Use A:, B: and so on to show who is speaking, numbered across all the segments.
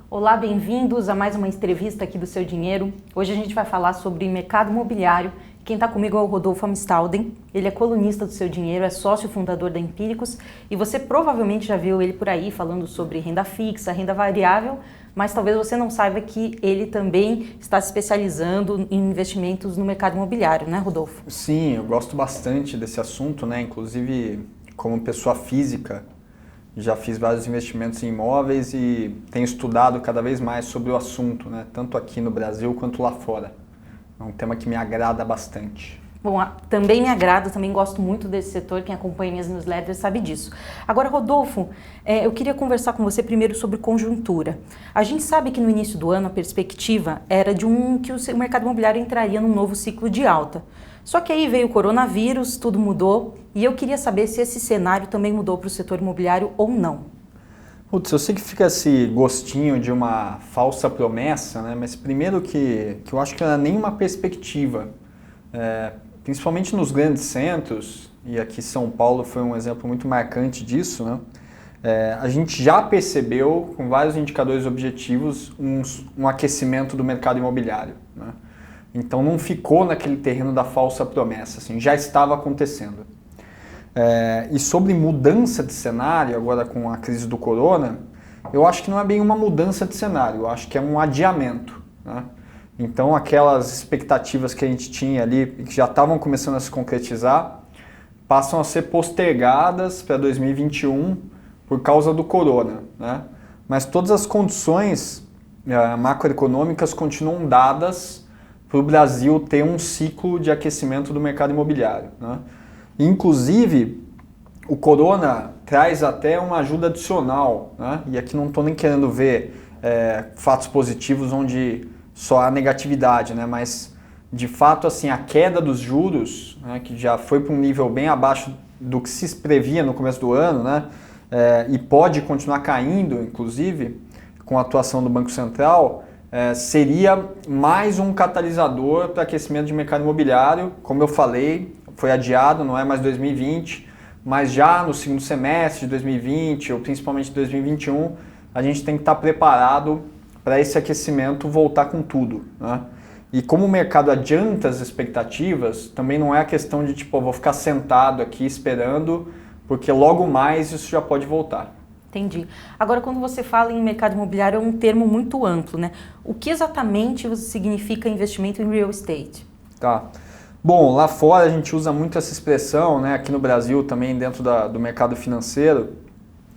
A: Olá, bem-vindos a mais uma entrevista aqui do Seu Dinheiro. Hoje a gente vai falar sobre mercado imobiliário. Quem está comigo é o Rodolfo Amstalden. Ele é colunista do Seu Dinheiro, é sócio fundador da Empíricos e você provavelmente já viu ele por aí falando sobre renda fixa, renda variável, mas talvez você não saiba que ele também está se especializando em investimentos no mercado imobiliário, né, Rodolfo?
B: Sim, eu gosto bastante desse assunto, né? Inclusive, como pessoa física, já fiz vários investimentos em imóveis e tenho estudado cada vez mais sobre o assunto, né? Tanto aqui no Brasil quanto lá fora. É um tema que me agrada bastante.
A: Bom, também me agrada, também gosto muito desse setor, quem acompanha minhas newsletters sabe disso. Agora, Rodolfo, eu queria conversar com você primeiro sobre conjuntura. A gente sabe que no início do ano a perspectiva era que o mercado imobiliário entraria num novo ciclo de alta. Só que aí veio o coronavírus, tudo mudou, e eu queria saber se esse cenário também mudou para o setor imobiliário ou não.
B: Putz, eu sei que fica esse gostinho de uma falsa promessa, né? Mas primeiro que eu acho que não é nenhuma perspectiva. Principalmente nos grandes centros, e aqui São Paulo foi um exemplo muito marcante disso, né? A gente já percebeu, com vários indicadores objetivos, um aquecimento do mercado imobiliário, né? Então não ficou naquele terreno da falsa promessa, assim, já estava acontecendo. E sobre mudança de cenário, agora com a crise do corona, eu acho que não é bem uma mudança de cenário, eu acho que é um adiamento, né? Então aquelas expectativas que a gente tinha ali, que já estavam começando a se concretizar, passam a ser postergadas para 2021 por causa do corona, né? Mas todas as condições macroeconômicas continuam dadas para o Brasil ter um ciclo de aquecimento do mercado imobiliário, né? Inclusive, o corona traz até uma ajuda adicional, né? E aqui não estou nem querendo ver fatos positivos onde só há negatividade, né? Mas, de fato, assim, a queda dos juros, né, que já foi para um nível bem abaixo do que se previa no começo do ano, né? E pode continuar caindo, inclusive, com a atuação do Banco Central, seria mais um catalisador para aquecimento de mercado imobiliário. Como eu falei, foi adiado, não é mais 2020, mas já no segundo semestre de 2020 ou principalmente 2021, a gente tem que estar preparado para esse aquecimento voltar com tudo, né? E como o mercado adianta as expectativas, também não é a questão de tipo, eu vou ficar sentado aqui esperando, porque logo mais isso já pode voltar.
A: Entendi. Agora, quando você fala em mercado imobiliário, é um termo muito amplo, né? O que exatamente significa investimento em real estate?
B: Tá. Bom, lá fora a gente usa muito essa expressão, né? Aqui no Brasil também dentro do mercado financeiro,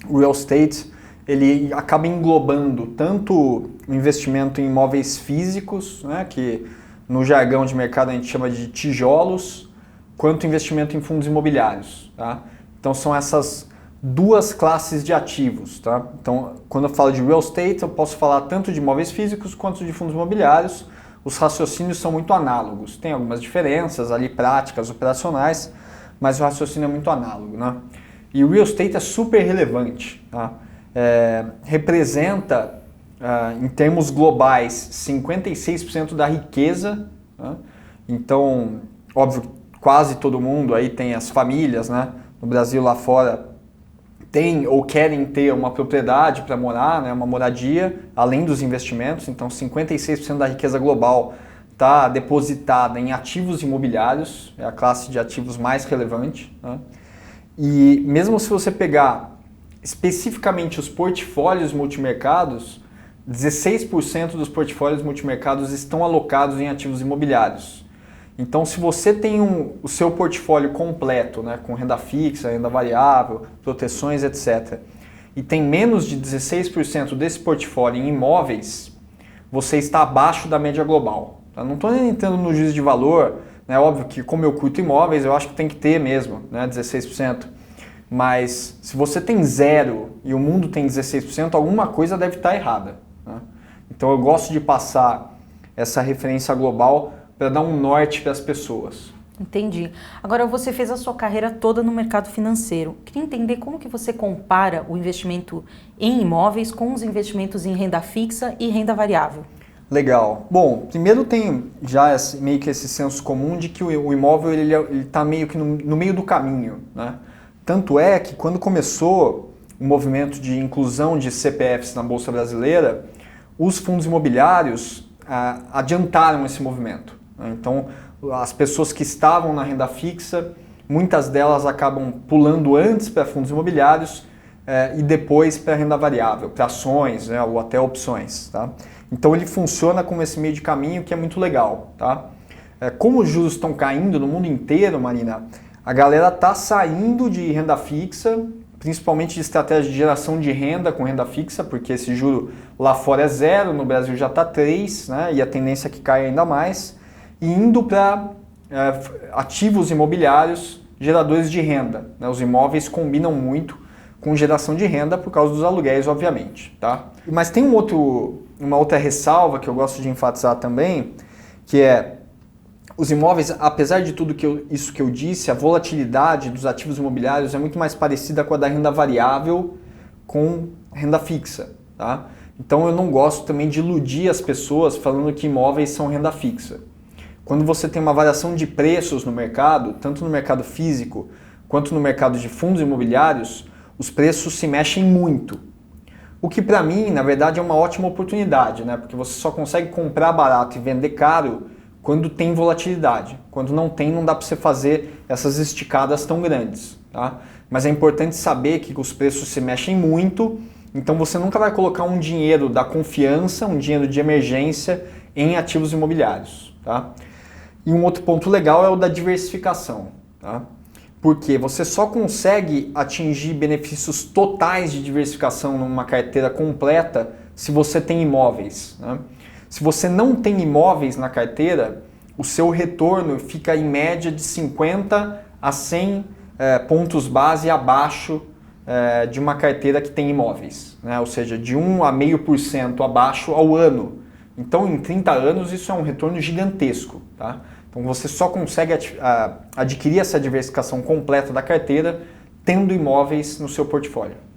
B: o real estate, ele acaba englobando tanto o investimento em imóveis físicos, né? Que no jargão de mercado a gente chama de tijolos, quanto investimento em fundos imobiliários, tá? Então são essas duas classes de ativos, tá? Então, quando eu falo de real estate, eu posso falar tanto de imóveis físicos quanto de fundos imobiliários. Os raciocínios são muito análogos. Tem algumas diferenças ali, práticas, operacionais, mas o raciocínio é muito análogo, né? E o real estate é super relevante, tá? Representa, em termos globais, 56% da riqueza, né? Então, óbvio, quase todo mundo aí tem as famílias, né? No Brasil, lá fora, tem ou querem ter uma propriedade para morar, né, uma moradia, além dos investimentos. Então 56% da riqueza global está depositada em ativos imobiliários, é a classe de ativos mais relevante, né? E mesmo se você pegar especificamente os portfólios multimercados, 16% dos portfólios multimercados estão alocados em ativos imobiliários. Então, se você tem o seu portfólio completo, né, com renda fixa, renda variável, proteções, etc., e tem menos de 16% desse portfólio em imóveis, você está abaixo da média global. Tá? Não estou nem entrando no juízo de valor, né? Óbvio que como eu curto imóveis, eu acho que tem que ter mesmo, né, 16%. Mas se você tem zero e o mundo tem 16%, alguma coisa deve estar errada, né? Então eu gosto de passar essa referência global para dar um norte para as pessoas.
A: Entendi. Agora, você fez a sua carreira toda no mercado financeiro. Queria entender como que você compara o investimento em imóveis com os investimentos em renda fixa e renda variável.
B: Legal. Bom, primeiro tem já meio que esse senso comum de que o imóvel ele está meio que no meio do caminho, né? Tanto é que quando começou o movimento de inclusão de CPFs na Bolsa Brasileira, os fundos imobiliários adiantaram esse movimento. Então, as pessoas que estavam na renda fixa, muitas delas acabam pulando antes para fundos imobiliários e depois para renda variável, para ações, né, ou até opções. Tá? Então, ele funciona como esse meio de caminho que é muito legal. Tá? Como os juros estão caindo no mundo inteiro, Marina, a galera está saindo de renda fixa, principalmente de estratégia de geração de renda com renda fixa, porque esse juro lá fora é 0, no Brasil já está 3, né, e a tendência é que caia ainda mais, e indo para ativos imobiliários geradores de renda. Né, os imóveis combinam muito com geração de renda por causa dos aluguéis, obviamente. Tá? Mas tem uma outra ressalva que eu gosto de enfatizar também, que é os imóveis, apesar de tudo isso que eu disse, a volatilidade dos ativos imobiliários é muito mais parecida com a da renda variável com renda fixa. Tá? Então eu não gosto também de iludir as pessoas falando que imóveis são renda fixa. Quando você tem uma variação de preços no mercado, tanto no mercado físico quanto no mercado de fundos imobiliários, os preços se mexem muito. O que para mim, na verdade, é uma ótima oportunidade, né? Porque você só consegue comprar barato e vender caro quando tem volatilidade. Quando não tem, não dá para você fazer essas esticadas tão grandes. Tá? Mas é importante saber que os preços se mexem muito, então você nunca vai colocar um dinheiro da confiança, um dinheiro de emergência em ativos imobiliários. Tá? E um outro ponto legal é o da diversificação. Tá? Porque você só consegue atingir benefícios totais de diversificação numa carteira completa se você tem imóveis. Né? Se você não tem imóveis na carteira, o seu retorno fica em média de 50 a 100 pontos base abaixo de uma carteira que tem imóveis, né? Ou seja, de 1 a 0,5% abaixo ao ano. Então, em 30 anos, isso é um retorno gigantesco. Tá? Então, você só consegue adquirir essa diversificação completa da carteira tendo imóveis no seu portfólio.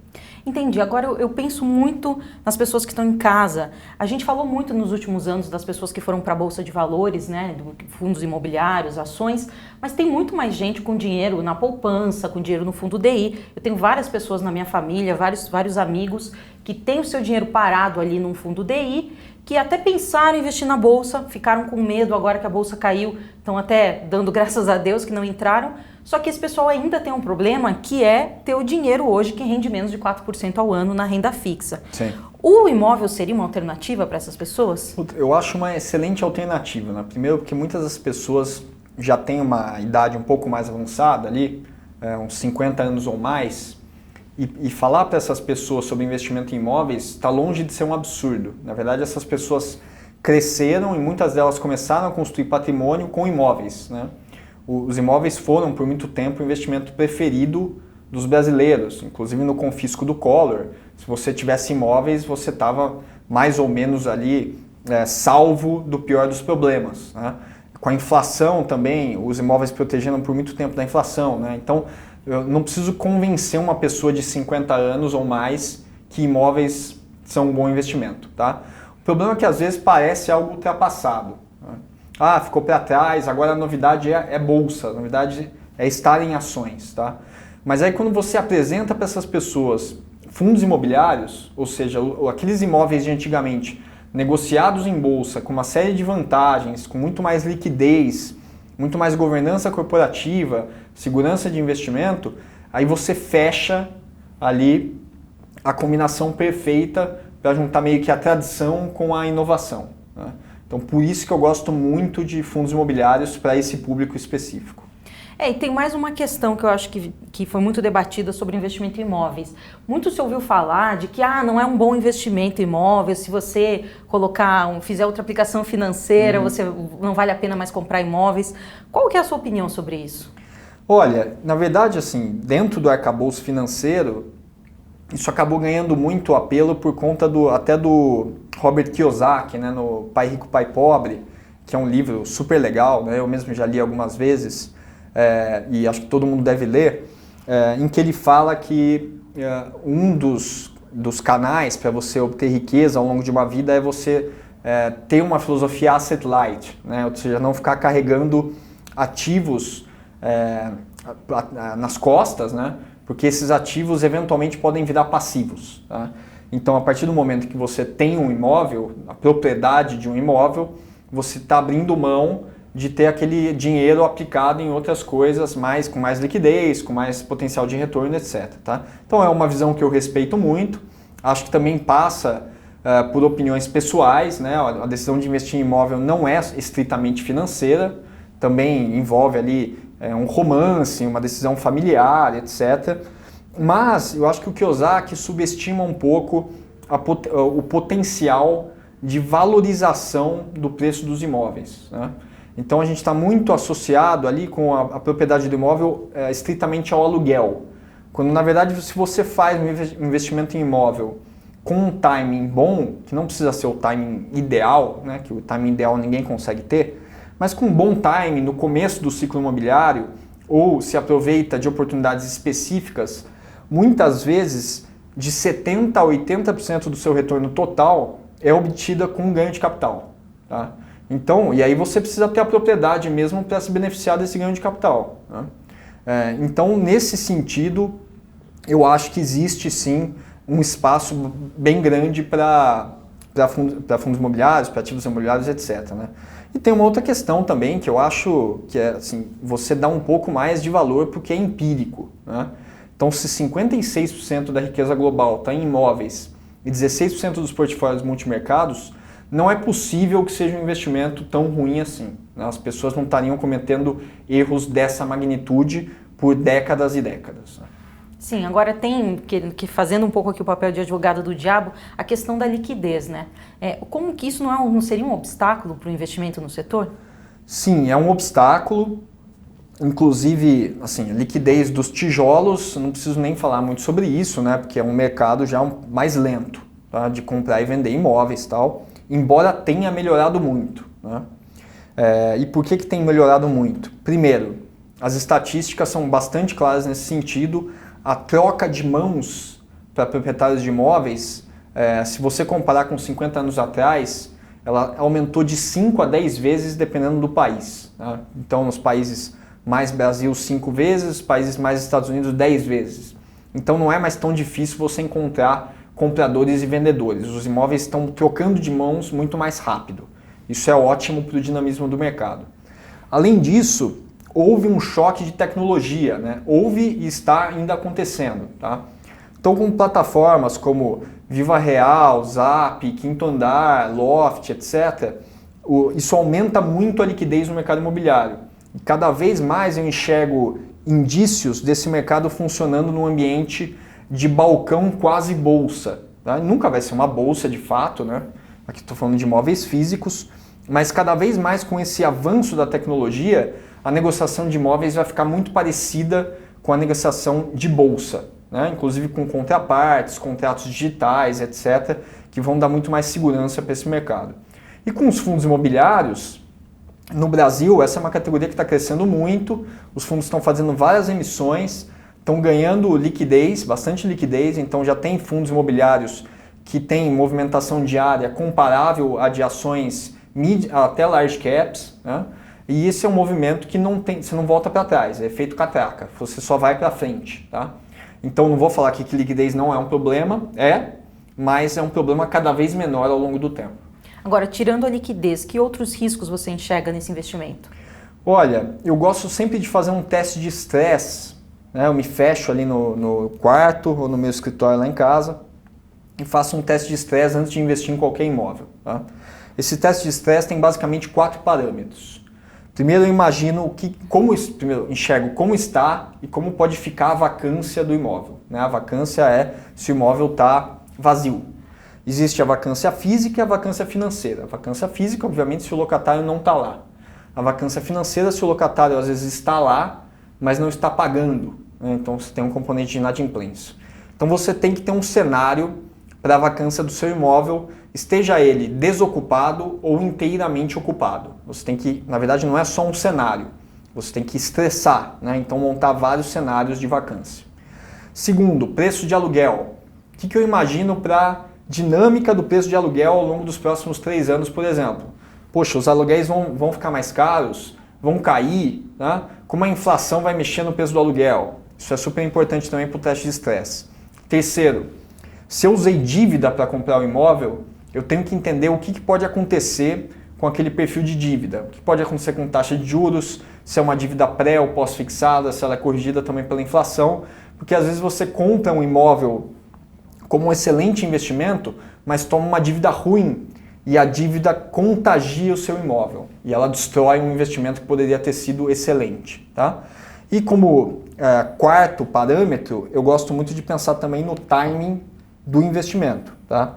A: Entendi. Agora eu penso muito nas pessoas que estão em casa. A gente falou muito nos últimos anos das pessoas que foram para a Bolsa de Valores, né, fundos imobiliários, ações, mas tem muito mais gente com dinheiro na poupança, com dinheiro no fundo DI. Eu tenho várias pessoas na minha família, vários amigos que têm o seu dinheiro parado ali num fundo DI, que até pensaram em investir na Bolsa, ficaram com medo agora que a Bolsa caiu, estão até dando graças a Deus que não entraram. Só que esse pessoal ainda tem um problema, que é ter o dinheiro hoje que rende menos de 4% ao ano na renda fixa.
B: Sim.
A: O imóvel seria uma alternativa para essas pessoas?
B: Eu acho uma excelente alternativa. Né? Primeiro porque muitas das pessoas já têm uma idade um pouco mais avançada ali, uns 50 anos ou mais, e falar para essas pessoas sobre investimento em imóveis está longe de ser um absurdo. Na verdade, essas pessoas cresceram e muitas delas começaram a construir patrimônio com imóveis, né? Os imóveis foram, por muito tempo, o investimento preferido dos brasileiros, inclusive no confisco do Collor. Se você tivesse imóveis, você estava mais ou menos ali salvo do pior dos problemas. Né? Com a inflação também, os imóveis protegeram por muito tempo da inflação. Né? Então, eu não preciso convencer uma pessoa de 50 anos ou mais que imóveis são um bom investimento. Tá? O problema é que às vezes parece algo ultrapassado. Né? Ah, ficou para trás, agora a novidade é bolsa, a novidade é estar em ações, tá? Mas aí quando você apresenta para essas pessoas fundos imobiliários, ou seja, aqueles imóveis de antigamente negociados em bolsa, com uma série de vantagens, com muito mais liquidez, muito mais governança corporativa, segurança de investimento, aí você fecha ali a combinação perfeita para juntar meio que a tradição com a inovação, né? Então, por isso que eu gosto muito de fundos imobiliários para esse público específico.
A: E tem mais uma questão que eu acho que foi muito debatida sobre investimento em imóveis. Muito se ouviu falar de que não é um bom investimento em imóveis, se você fizer outra aplicação financeira, você não vale a pena mais comprar imóveis. Qual que é a sua opinião sobre isso?
B: Olha, na verdade, assim, dentro do arcabouço financeiro, isso acabou ganhando muito apelo por conta até do Robert Kiyosaki, né, no Pai Rico, Pai Pobre, que é um livro super legal, né, eu mesmo já li algumas vezes, e acho que todo mundo deve ler, em que ele fala que um dos canais para você obter riqueza ao longo de uma vida é você ter uma filosofia asset light, né, ou seja, não ficar carregando ativos nas costas, né, porque esses ativos eventualmente podem virar passivos. Tá? Então, a partir do momento que você tem um imóvel, a propriedade de um imóvel, você está abrindo mão de ter aquele dinheiro aplicado em outras coisas com mais liquidez, com mais potencial de retorno, etc. Tá? Então é uma visão que eu respeito muito, acho que também passa por opiniões pessoais, né? A decisão de investir em imóvel não é estritamente financeira, também envolve ali um romance, uma decisão familiar, etc. Mas eu acho que o Kiyosaki subestima um pouco o potencial de valorização do preço dos imóveis, né? Então a gente está muito associado ali com a propriedade do imóvel estritamente ao aluguel. Quando na verdade se você faz um investimento em imóvel com um timing bom, que não precisa ser o timing ideal, né, que o timing ideal ninguém consegue ter, mas com um bom timing no começo do ciclo imobiliário, ou se aproveita de oportunidades específicas, muitas vezes de 70% a 80% do seu retorno total é obtida com ganho de capital. Tá? Então, e aí você precisa ter a propriedade mesmo para se beneficiar desse ganho de capital. Né? Então, nesse sentido, eu acho que existe sim um espaço bem grande para fundos imobiliários, para ativos imobiliários, etc. Né? E tem uma outra questão também que eu acho que é assim, você dá um pouco mais de valor porque é empírico. Né? Então, se 56% da riqueza global está em imóveis e 16% dos portfólios multimercados, não é possível que seja um investimento tão ruim assim. Né? As pessoas não estariam cometendo erros dessa magnitude por décadas e décadas. Né?
A: Sim, agora tem, que fazendo um pouco aqui o papel de advogado do diabo, a questão da liquidez, né? Como que isso não seria um obstáculo para o investimento no setor?
B: Sim, é um obstáculo. Inclusive, assim, a liquidez dos tijolos, não preciso nem falar muito sobre isso, né? Porque é um mercado já mais lento, tá? De comprar e vender imóveis e tal. Embora tenha melhorado muito. Né? E por que tem melhorado muito? Primeiro, as estatísticas são bastante claras nesse sentido. A troca de mãos para proprietários de imóveis, se você comparar com 50 anos atrás, ela aumentou de 5 a 10 vezes dependendo do país. Tá? Então, nos países mais Brasil, 5 vezes, países mais Estados Unidos, 10 vezes. Então, não é mais tão difícil você encontrar compradores e vendedores. Os imóveis estão trocando de mãos muito mais rápido. Isso é ótimo para o dinamismo do mercado. Além disso, houve um choque de tecnologia, né? Houve e está ainda acontecendo. Tá? Então, com plataformas como Viva Real, Zap, Quinto Andar, Loft, etc., isso aumenta muito a liquidez no mercado imobiliário. E cada vez mais eu enxergo indícios desse mercado funcionando num ambiente de balcão quase bolsa. Tá? Nunca vai ser uma bolsa de fato, né? Aqui estou falando de imóveis físicos, mas cada vez mais com esse avanço da tecnologia, a negociação de imóveis vai ficar muito parecida com a negociação de bolsa, né? Inclusive com contrapartes, contratos digitais, etc., que vão dar muito mais segurança para esse mercado. E com os fundos imobiliários, no Brasil, essa é uma categoria que está crescendo muito, os fundos estão fazendo várias emissões, estão ganhando liquidez, bastante liquidez, então já tem fundos imobiliários que têm movimentação diária comparável a de ações até large caps, né? E esse é um movimento que você não volta para trás, é efeito catraca, você só vai para frente. Tá? Então não vou falar aqui que liquidez não é um problema, mas é um problema cada vez menor ao longo do tempo.
A: Agora, tirando a liquidez, que outros riscos você enxerga nesse investimento?
B: Olha, eu gosto sempre de fazer um teste de estresse. Eu me fecho ali no quarto ou no meu escritório lá em casa e faço um teste de estresse antes de investir em qualquer imóvel. Tá? Esse teste de estresse tem basicamente 4 parâmetros. Primeiro eu imagino primeiro enxergo como está e como pode ficar a vacância do imóvel. A vacância é se o imóvel está vazio. Existe a vacância física e a vacância financeira. A vacância física, obviamente, se o locatário não está lá. A vacância financeira, se o locatário às vezes está lá, mas não está pagando. Então você tem um componente de inadimplência. Então você tem que ter um cenário para a vacância do seu imóvel, esteja ele desocupado ou inteiramente ocupado. Você tem que, na verdade, não é só um cenário, você tem que estressar, então montar vários cenários de vacância. Segundo, preço de aluguel. O que eu imagino para a dinâmica do preço de aluguel ao longo dos próximos 3 anos, por exemplo? Poxa, os aluguéis vão ficar mais caros, vão cair, né? Como a inflação vai mexer no preço do aluguel? Isso é super importante também para o teste de estresse. Terceiro, Se eu usei dívida para comprar o imóvel, eu tenho que entender o que pode acontecer com aquele perfil de dívida. O que pode acontecer com taxa de juros, se é uma dívida pré ou pós-fixada, se ela é corrigida também pela inflação, porque às vezes você compra um imóvel como um excelente investimento, mas toma uma dívida ruim e a dívida contagia o seu imóvel e ela destrói um investimento que poderia ter sido excelente. Tá? E como quarto parâmetro, eu gosto muito de pensar também no timing do investimento. Tá?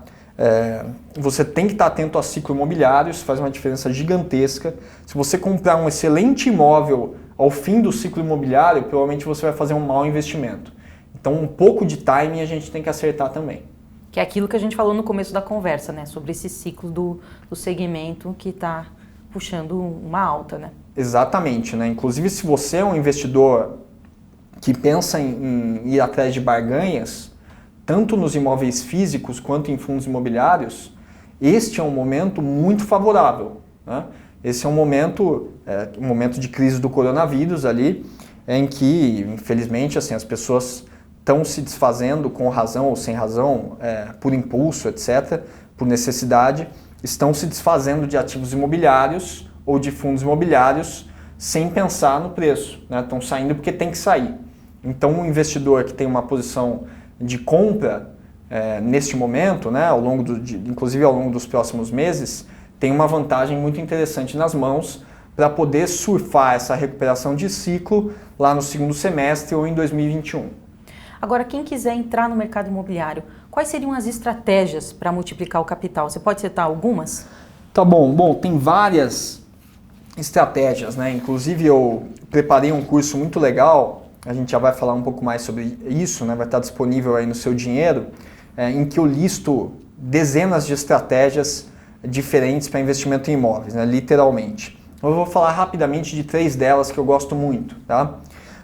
B: Você tem que estar atento a ciclo imobiliário, isso faz uma diferença gigantesca. Se você comprar um excelente imóvel ao fim do ciclo imobiliário, provavelmente você vai fazer um mau investimento. Então um pouco de timing a gente tem que acertar também.
A: Que é aquilo que a gente falou no começo da conversa, né? Sobre esse ciclo do segmento que está puxando uma alta, né?
B: Exatamente, né? Inclusive se você é um investidor que pensa em ir atrás de barganhas, tanto nos imóveis físicos quanto em fundos imobiliários, este é um momento muito favorável. Né? Esse é um momento de crise do coronavírus ali, em que, infelizmente, assim, as pessoas estão se desfazendo com razão ou sem razão, por impulso, etc., por necessidade, estão se desfazendo de ativos imobiliários ou de fundos imobiliários sem pensar no preço. Né? Estão saindo porque tem que sair. Então, um investidor que tem uma posição de compra neste momento, né, inclusive ao longo dos próximos meses, tem uma vantagem muito interessante nas mãos para poder surfar essa recuperação de ciclo lá no segundo semestre ou em 2021.
A: Agora, quem quiser entrar no mercado imobiliário, quais seriam as estratégias para multiplicar o capital? Você pode citar algumas?
B: Tá bom. Bom, tem várias estratégias, né? Inclusive eu preparei um curso muito legal. A gente já vai falar um pouco mais sobre isso, né? Vai estar disponível aí no Seu Dinheiro, em que eu listo dezenas de estratégias diferentes para investimento em imóveis, né? Literalmente. Eu vou falar rapidamente de 3 delas que eu gosto muito. Tá?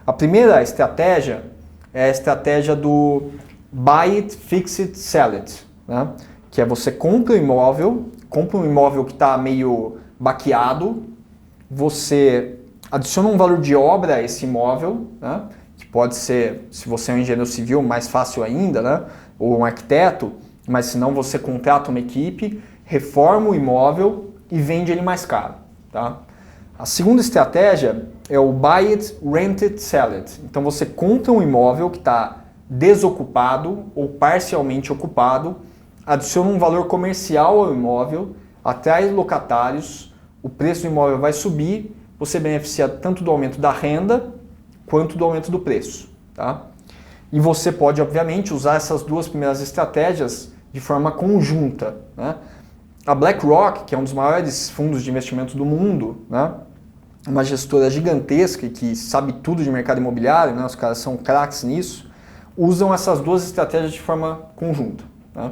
B: A primeira estratégia é a estratégia do Buy It, Fix It, Sell It. Né? Que é você compra um imóvel que está meio baqueado, você adiciona um valor de obra a esse imóvel, né? Que pode ser, se você é um engenheiro civil, mais fácil ainda, né? Ou um arquiteto, mas se não você contrata uma equipe, reforma o imóvel e vende ele mais caro. Tá? A segunda estratégia é o Buy It, Rent It, Sell It. Então você compra um imóvel que está desocupado ou parcialmente ocupado, adiciona um valor comercial ao imóvel, atrai locatários, o preço do imóvel vai subir, você beneficia tanto do aumento da renda quanto do aumento do preço. Tá? E você pode, obviamente, usar essas duas primeiras estratégias de forma conjunta. Né? A BlackRock, que é um dos maiores fundos de investimento do mundo, né? Uma gestora gigantesca que sabe tudo de mercado imobiliário, né? Os caras são craques nisso, usam essas duas estratégias de forma conjunta. Né?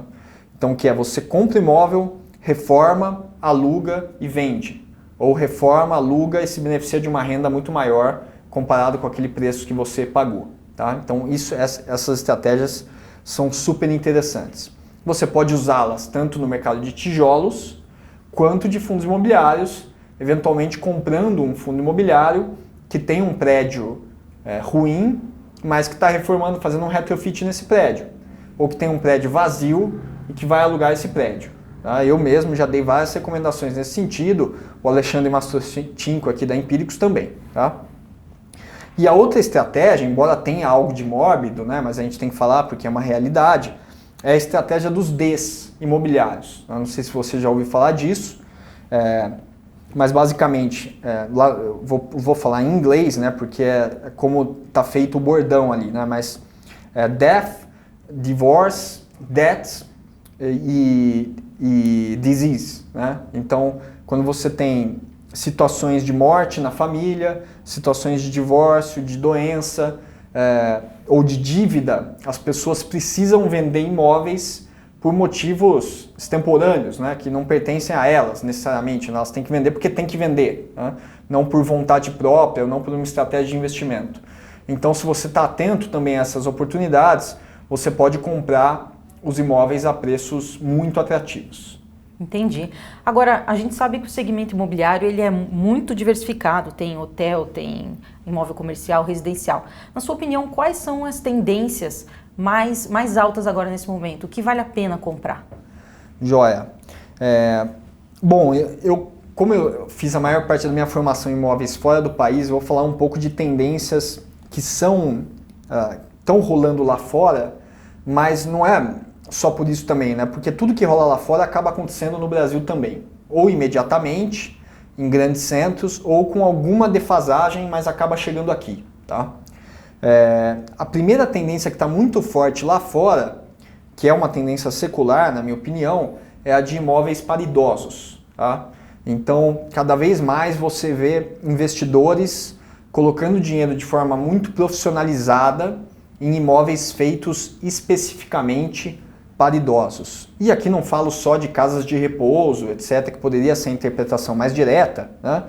B: Então, que é você compra imóvel, reforma, aluga e vende. Ou reforma, aluga e se beneficia de uma renda muito maior comparado com aquele preço que você pagou. Tá? Então, essas estratégias são super interessantes. Você pode usá-las tanto no mercado de tijolos quanto de fundos imobiliários, eventualmente comprando um fundo imobiliário que tem um prédio ruim, mas que está reformando, fazendo um retrofit nesse prédio. Ou que tem um prédio vazio e que vai alugar esse prédio. Tá? Eu mesmo já dei várias recomendações nesse sentido, o Alexandre Mastrocinco aqui da Empíricos também. Tá? E a outra estratégia, embora tenha algo de mórbido, né, mas a gente tem que falar porque é uma realidade, é a estratégia dos Ds imobiliários. Eu não sei se você já ouviu falar disso, mas basicamente, lá eu vou falar em inglês, né, porque é como está feito o bordão ali, né, mas death, divorce, debt e disease. Né? Então, quando você tem situações de morte na família, situações de divórcio, de doença ou de dívida, as pessoas precisam vender imóveis por motivos extemporâneos, né, que não pertencem a elas necessariamente. Elas têm que vender porque têm que vender, né, não por vontade própria, ou não por uma estratégia de investimento. Então, se você está atento também a essas oportunidades, você pode comprar os imóveis a preços muito atrativos.
A: Entendi. Agora, a gente sabe que o segmento imobiliário ele é muito diversificado, tem hotel, tem imóvel comercial, residencial. Na sua opinião, quais são as tendências mais altas agora nesse momento? O que vale a pena comprar?
B: Joia. Bom, como eu fiz a maior parte da minha formação em imóveis fora do país, eu vou falar um pouco de tendências que estão rolando lá fora, mas não é só por isso também, né? Porque tudo que rola lá fora acaba acontecendo no Brasil também. Ou imediatamente, em grandes centros, ou com alguma defasagem, mas acaba chegando aqui, tá? A primeira tendência que está muito forte lá fora, que é uma tendência secular, na minha opinião, é a de imóveis para idosos, tá? Então, cada vez mais você vê investidores colocando dinheiro de forma muito profissionalizada em imóveis feitos especificamente para idosos. E aqui não falo só de casas de repouso, etc., que poderia ser a interpretação mais direta, né?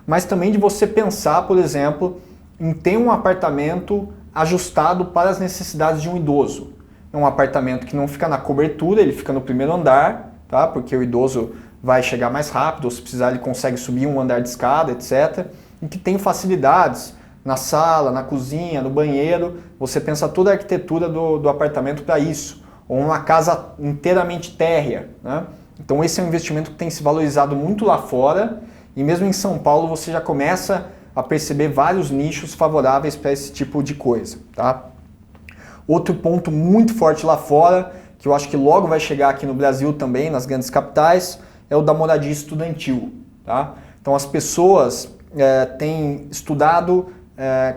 B: Mas também de você pensar, por exemplo, em ter um apartamento ajustado para as necessidades de um idoso. É um apartamento que não fica na cobertura, ele fica no primeiro andar, tá? Porque o idoso vai chegar mais rápido, ou se precisar ele consegue subir um andar de escada, etc. E que tem facilidades na sala, na cozinha, no banheiro. Você pensa toda a arquitetura do apartamento para isso. Ou uma casa inteiramente térrea, né? Então esse é um investimento que tem se valorizado muito lá fora, e mesmo em São Paulo você já começa a perceber vários nichos favoráveis para esse tipo de coisa, tá? Outro ponto muito forte lá fora, que eu acho que logo vai chegar aqui no Brasil também, nas grandes capitais, é o da moradia estudantil, tá? Então as pessoas têm estudado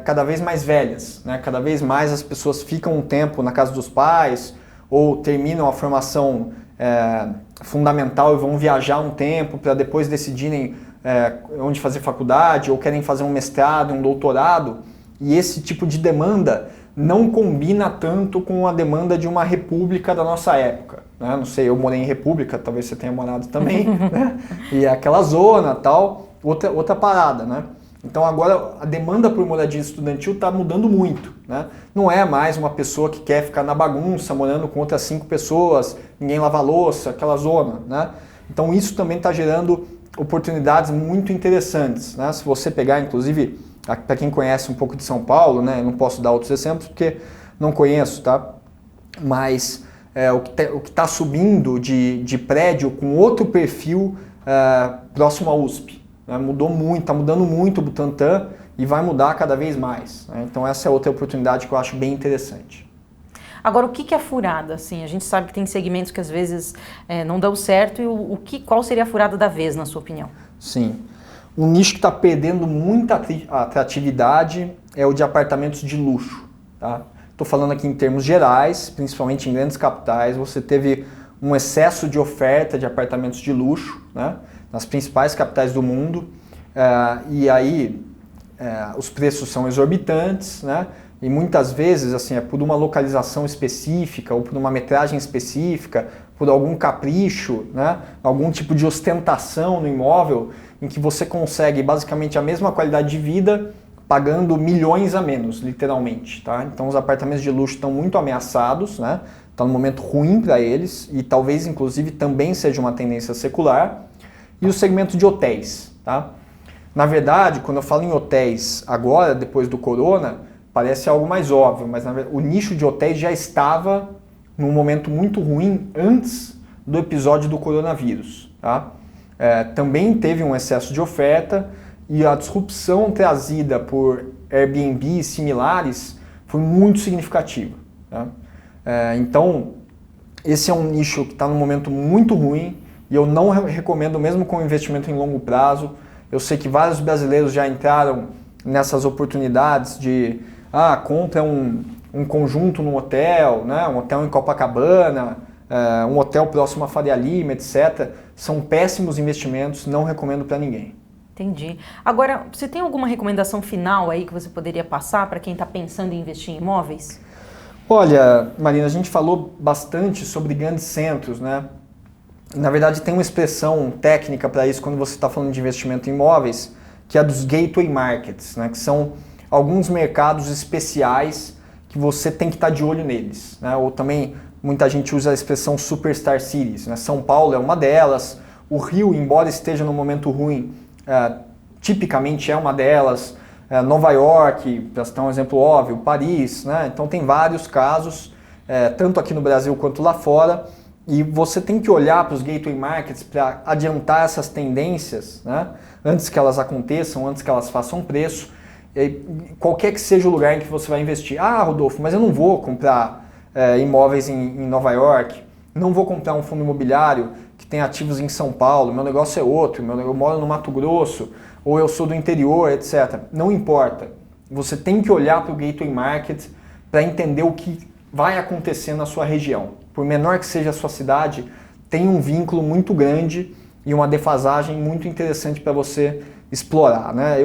B: cada vez mais velhas, né? Cada vez mais as pessoas ficam um tempo na casa dos pais, ou terminam a formação fundamental e vão viajar um tempo para depois decidirem onde fazer faculdade, ou querem fazer um mestrado, um doutorado, e esse tipo de demanda não combina tanto com a demanda de uma república da nossa época, né? Não sei, eu morei em república, talvez você tenha morado também, né? E é aquela zona, tal, outra parada, né? Então agora a demanda por moradia estudantil está mudando muito, né? Não é mais uma pessoa que quer ficar na bagunça, morando com outras 5 pessoas, ninguém lava louça, aquela zona, né? Então isso também está gerando oportunidades muito interessantes, né? Se você pegar, inclusive, para quem conhece um pouco de São Paulo, né? Eu não posso dar outros exemplos porque não conheço, tá? Mas o que está subindo de prédio com outro perfil próximo à USP. Mudou muito, está mudando muito o Butantã e vai mudar cada vez mais, né? Então essa é outra oportunidade que eu acho bem interessante.
A: Agora, o que é furada? Assim, a gente sabe que tem segmentos que às vezes não dão certo, e qual seria a furada da vez, na sua opinião?
B: Sim, um nicho que está perdendo muita atratividade é o de apartamentos de luxo, tá? Estou falando aqui em termos gerais, principalmente em grandes capitais, você teve um excesso de oferta de apartamentos de luxo, né? Nas principais capitais do mundo, e aí os preços são exorbitantes, né? E muitas vezes assim, é por uma localização específica ou por uma metragem específica, por algum capricho, né? Algum tipo de ostentação no imóvel em que você consegue basicamente a mesma qualidade de vida pagando milhões a menos, literalmente, tá? Então os apartamentos de luxo estão muito ameaçados, né? Está num momento ruim para eles e talvez inclusive também seja uma tendência secular. E o segmento de hotéis, tá? Na verdade, quando eu falo em hotéis agora, depois do corona, parece algo mais óbvio, mas o nicho de hotéis já estava num momento muito ruim antes do episódio do coronavírus, tá? Também teve um excesso de oferta e a disrupção trazida por Airbnb e similares foi muito significativa, tá? Então, esse é um nicho que está num momento muito ruim, e eu não recomendo mesmo com investimento em longo prazo. Eu sei que vários brasileiros já entraram nessas oportunidades de compra um conjunto num hotel, né? Um hotel em Copacabana, um hotel próximo a Faria Lima, etc. São péssimos investimentos, não recomendo para ninguém.
A: Entendi. Agora, você tem alguma recomendação final aí que você poderia passar para quem está pensando em investir em imóveis?
B: Olha, Marina, a gente falou bastante sobre grandes centros, né? Na verdade, tem uma expressão técnica para isso quando você está falando de investimento em imóveis, que é dos gateway markets, né? Que são alguns mercados especiais que você tem que estar de olho neles, né? Ou também, muita gente usa a expressão superstar cities, né? São Paulo é uma delas, o Rio, embora esteja num momento ruim, tipicamente é uma delas, Nova York, para citar um exemplo óbvio, Paris, né? Então tem vários casos tanto aqui no Brasil quanto lá fora. E você tem que olhar para os gateway markets para adiantar essas tendências, né? Antes que elas aconteçam, antes que elas façam preço. Qualquer que seja o lugar em que você vai investir. Ah, Rodolfo, mas eu não vou comprar imóveis em Nova York, não vou comprar um fundo imobiliário que tem ativos em São Paulo, meu negócio é outro, eu moro no Mato Grosso, ou eu sou do interior, etc. Não importa. Você tem que olhar para o gateway market para entender o que vai acontecer na sua região. Por menor que seja a sua cidade, tem um vínculo muito grande e uma defasagem muito interessante para você explorar, né?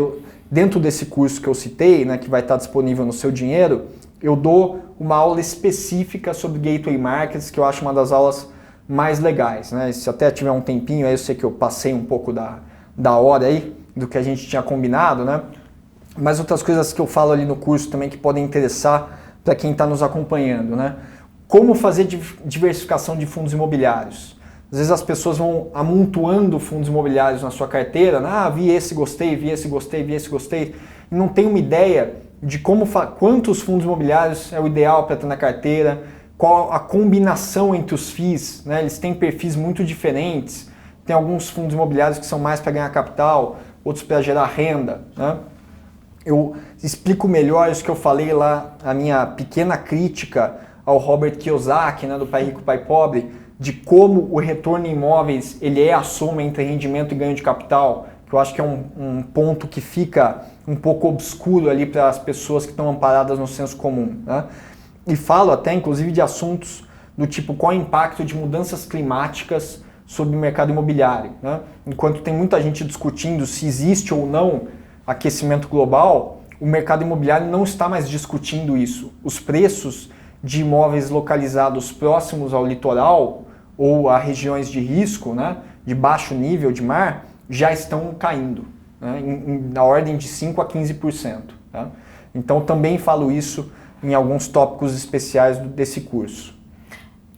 B: Dentro desse curso que eu citei, né, que vai estar disponível no Seu Dinheiro, eu dou uma aula específica sobre gateway markets, que eu acho uma das aulas mais legais, né? Se até tiver um tempinho, aí eu sei que eu passei um pouco da hora aí, do que a gente tinha combinado, né? Mas outras coisas que eu falo ali no curso também que podem interessar para quem está nos acompanhando, né? Como fazer diversificação de fundos imobiliários. Às vezes as pessoas vão amontoando fundos imobiliários na sua carteira, né? Ah, vi esse, gostei, vi esse, gostei, vi esse, gostei, e não tem uma ideia de quantos fundos imobiliários é o ideal para ter na carteira, qual a combinação entre os FIIs, né? Eles têm perfis muito diferentes, tem alguns fundos imobiliários que são mais para ganhar capital, outros para gerar renda, né? Eu explico melhor isso que eu falei lá, a minha pequena crítica ao Robert Kiyosaki, né, do Pai Rico, Pai Pobre, de como o retorno em imóveis ele é a soma entre rendimento e ganho de capital, que eu acho que é um ponto que fica um pouco obscuro ali para as pessoas que estão amparadas no senso comum, né? E falo até, inclusive, de assuntos do tipo qual é o impacto de mudanças climáticas sobre o mercado imobiliário, né? Enquanto tem muita gente discutindo se existe ou não aquecimento global, o mercado imobiliário não está mais discutindo isso. Os preços de imóveis localizados próximos ao litoral ou a regiões de risco, né, de baixo nível de mar, já estão caindo, né, na ordem de 5% a 15%. Tá? Então também falo isso em alguns tópicos especiais desse curso.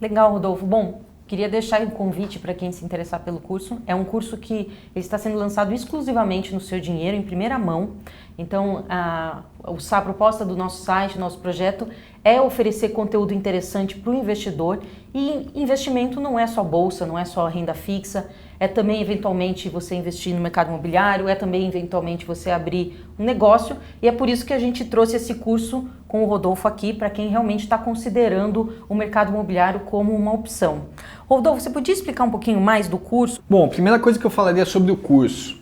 A: Legal, Rodolfo. Bom, queria deixar um convite para quem se interessar pelo curso. É um curso que ele está sendo lançado exclusivamente no Seu Dinheiro, em primeira mão. Então, a proposta do nosso site, nosso projeto, é oferecer conteúdo interessante para o investidor. E investimento não é só bolsa, não é só renda fixa, é também eventualmente você investir no mercado imobiliário, é também eventualmente você abrir um negócio. E é por isso que a gente trouxe esse curso com o Rodolfo aqui, para quem realmente está considerando o mercado imobiliário como uma opção. Rodolfo, você podia explicar um pouquinho mais do curso?
B: Bom, a primeira coisa que eu falaria sobre o curso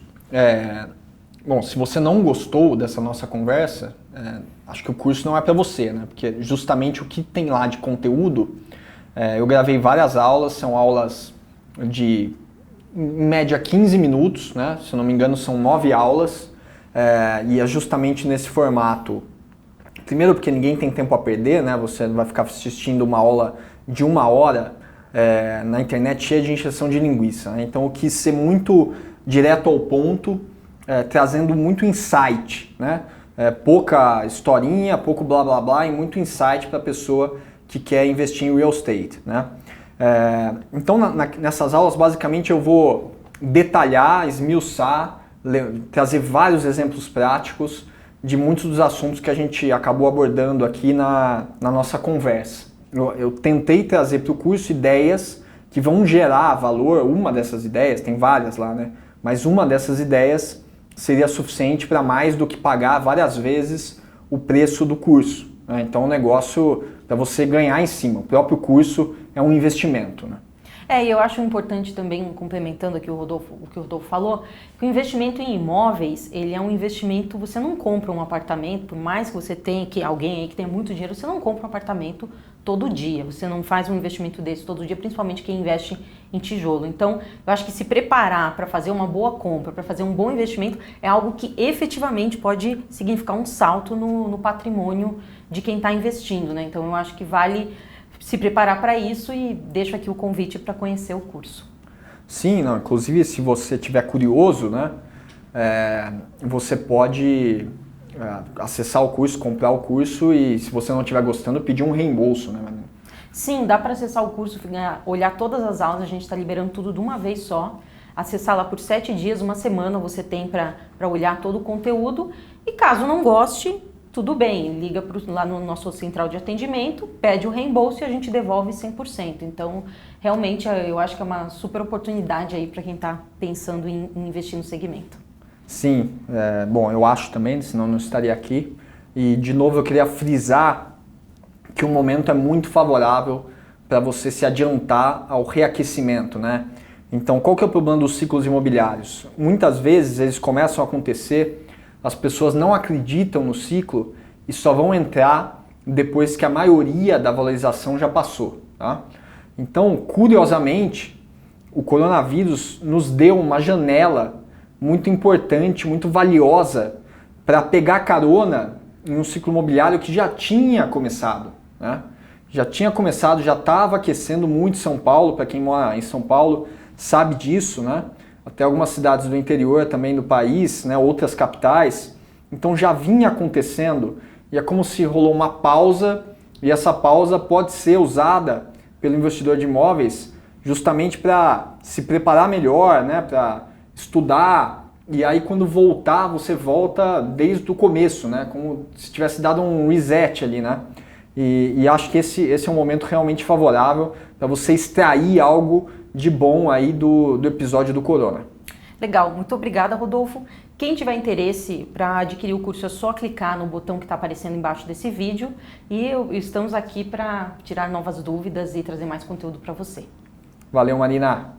B: bom, se você não gostou dessa nossa conversa, acho que o curso não é para você, né? Porque justamente o que tem lá de conteúdo, eu gravei várias aulas, são aulas de, em média, 15 minutos, né? Se eu não me engano, são 9 aulas, e é justamente nesse formato. Primeiro porque ninguém tem tempo a perder, né? Você vai ficar assistindo uma aula de 1 hora na internet cheia de encheção de linguiça, né? Então eu quis ser muito direto ao ponto, trazendo muito insight, né? Pouca historinha, pouco blá blá blá e muito insight para a pessoa que quer investir em real estate, né? Então nessas aulas basicamente eu vou detalhar, esmiuçar, trazer vários exemplos práticos de muitos dos assuntos que a gente acabou abordando aqui na nossa conversa. Eu tentei trazer para o curso ideias que vão gerar valor, uma dessas ideias, tem várias lá, né? Mas uma dessas ideias seria suficiente para mais do que pagar várias vezes o preço do curso, né? Então o negócio para você ganhar em cima, o próprio curso é um investimento, né?
A: E eu acho importante também, complementando aqui o que o Rodolfo falou, que o investimento em imóveis, ele é um investimento, você não compra um apartamento, por mais que você tenha, que alguém aí que tenha muito dinheiro, você não compra um apartamento todo dia, você não faz um investimento desse todo dia, principalmente quem investe em tijolo. Então, eu acho que se preparar para fazer uma boa compra, para fazer um bom investimento, é algo que efetivamente pode significar um salto no patrimônio de quem está investindo, né? Então, eu acho que vale se preparar para isso e deixo aqui o convite para conhecer o curso.
B: Sim, não, inclusive se você estiver curioso, né, você pode acessar o curso, comprar o curso e se você não estiver gostando, pedir um reembolso, né?
A: Sim, dá para acessar o curso, olhar todas as aulas, a gente está liberando tudo de uma vez só, acessar lá por 7 dias, uma semana você tem para olhar todo o conteúdo e caso não goste, tudo bem, liga lá no nosso central de atendimento, pede o reembolso e a gente devolve 100%. Então, realmente, eu acho que é uma super oportunidade aí para quem está pensando em investir no segmento.
B: Sim, bom, eu acho também, senão não estaria aqui. E, de novo, eu queria frisar que o momento é muito favorável para você se adiantar ao reaquecimento, né? Então, qual que é o problema dos ciclos imobiliários? Muitas vezes eles começam a acontecer, as pessoas não acreditam no ciclo e só vão entrar depois que a maioria da valorização já passou, tá? Então, curiosamente, o coronavírus nos deu uma janela muito importante, muito valiosa para pegar carona em um ciclo imobiliário que já tinha começado, né? Já tinha começado, já estava aquecendo muito São Paulo, para quem mora em São Paulo sabe disso, né? Até algumas cidades do interior também do país, né? Outras capitais. Então já vinha acontecendo e é como se rolou uma pausa e essa pausa pode ser usada pelo investidor de imóveis justamente para se preparar melhor, né? Para estudar e aí quando voltar você volta desde o começo, né? Como se tivesse dado um reset ali, né? E acho que esse é um momento realmente favorável para você extrair algo de bom aí do episódio do Corona.
A: Legal, muito obrigada, Rodolfo. Quem tiver interesse para adquirir o curso é só clicar no botão que está aparecendo embaixo desse vídeo e estamos aqui para tirar novas dúvidas e trazer mais conteúdo para você.
B: Valeu, Marina!